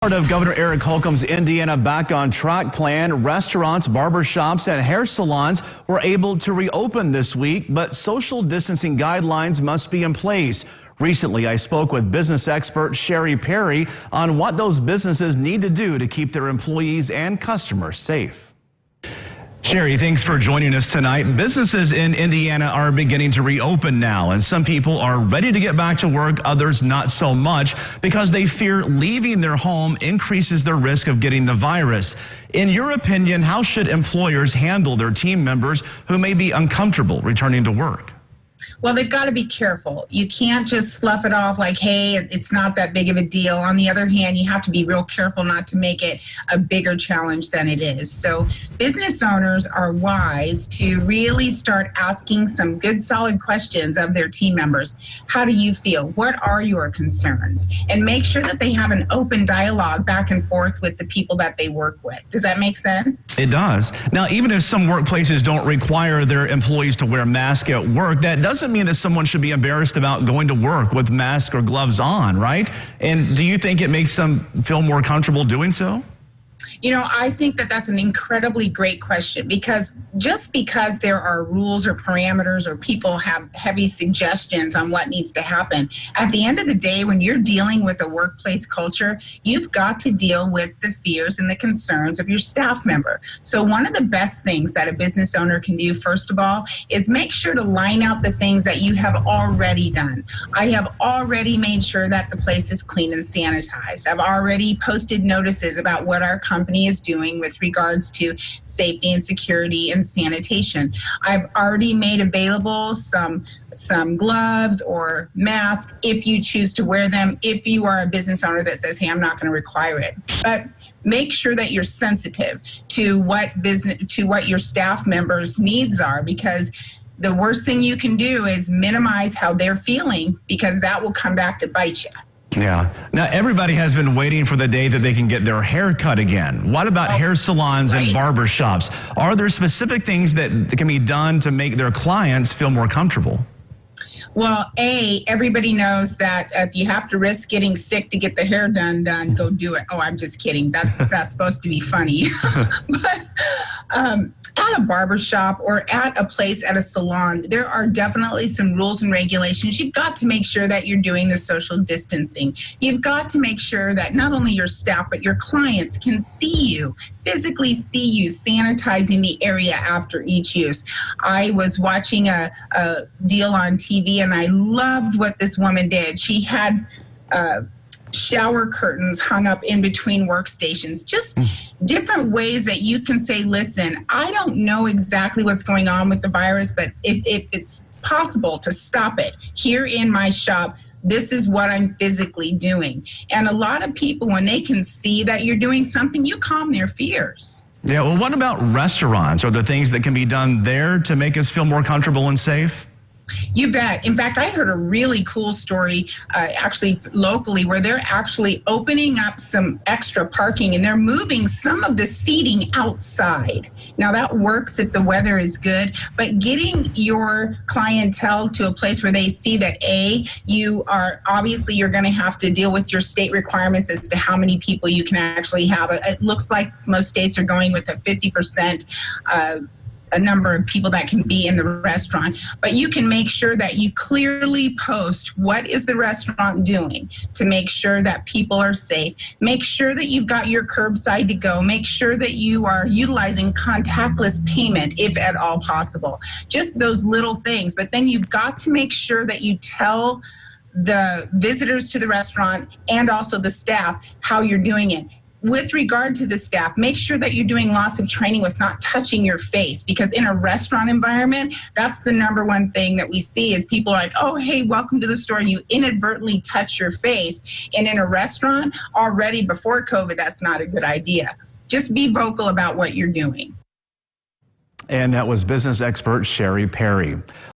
Part of Governor Eric Holcomb's Indiana Back on Track plan, restaurants, barbershops, and hair salons were able to reopen this week, but social distancing guidelines must be in place. Recently, I spoke with business expert Sherry Perry on what those businesses need to do to keep their employees and customers safe. Sherry, thanks for joining us tonight. Businesses in Indiana are beginning to reopen now, and some people are ready to get back to work, others not so much, because they fear leaving their home increases their risk of getting the virus. In your opinion, how should employers handle their team members who may be uncomfortable returning to work? Well, they've got to be careful. You can't just slough it off like, hey, it's not that big of a deal. On the other hand, you have to be real careful not to make it a bigger challenge than it is. So business owners are wise to really start asking some good, solid questions of their team members. How do you feel? What are your concerns? And make sure that they have an open dialogue back and forth with the people that they work with. Does that make sense? It does. Now, even if some workplaces don't require their employees to wear masks at work, that doesn't mean that someone should be embarrassed about going to work with masks or gloves on, right? And do you think it makes them feel more comfortable doing so? You know, I think that that's an incredibly great question, because just because there are rules or parameters or people have heavy suggestions on what needs to happen, at the end of the day, when you're dealing with a workplace culture, you've got to deal with the fears and the concerns of your staff member. So one of the best things that a business owner can do, first of all, is make sure to line out the things that you have already done. I have already made sure that the place is clean and sanitized. I've already posted notices about what our company is doing with regards to safety and security and sanitation. I've already made available some gloves or masks if you choose to wear them, if you are a business owner that says, hey, I'm not going to require it. But make sure that you're sensitive to what your staff members' needs are, because the worst thing you can do is minimize how they're feeling, because that will come back to bite you. Yeah. Now, everybody has been waiting for the day that they can get their hair cut again. What about hair salons and barbershops? Are there specific things that can be done to make their clients feel more comfortable? Well, everybody knows that if you have to risk getting sick to get the hair done, go do it. Oh, I'm just kidding. That's supposed to be funny. But at a barbershop or at a place at a salon, there are definitely some rules and regulations. You've got to make sure that you're doing the social distancing. You've got to make sure that not only your staff, but your clients can see you, physically see you, sanitizing the area after each use. I was watching a deal on TV, and I loved what this woman did. She had shower curtains hung up in between workstations, just different ways that you can say, listen, I don't know exactly what's going on with the virus, but if it's possible to stop it here in my shop, this is what I'm physically doing. And a lot of people, when they can see that you're doing something, you calm their fears. Yeah, well, what about restaurants? Are there things that can be done there to make us feel more comfortable and safe? You bet. In fact, I heard a really cool story actually locally, where they're actually opening up some extra parking and they're moving some of the seating outside. Now that works if the weather is good, but getting your clientele to a place where they see that you're going to have to deal with your state requirements as to how many people you can actually have. It looks like most states are going with a 50% a number of people that can be in the restaurant, but you can make sure that you clearly post what is the restaurant doing to make sure that people are safe. Make sure that you've got your curbside to go. Make sure that you are utilizing contactless payment if at all possible. Just those little things, but then you've got to make sure that you tell the visitors to the restaurant and also the staff how you're doing it. With regard to the staff, make sure that you're doing lots of training with not touching your face, because in a restaurant environment, that's the number one thing that we see is people are like, oh, hey, welcome to the store, and you inadvertently touch your face. And in a restaurant, already before COVID, that's not a good idea. Just be vocal about what you're doing. And that was business expert Sherry Perry.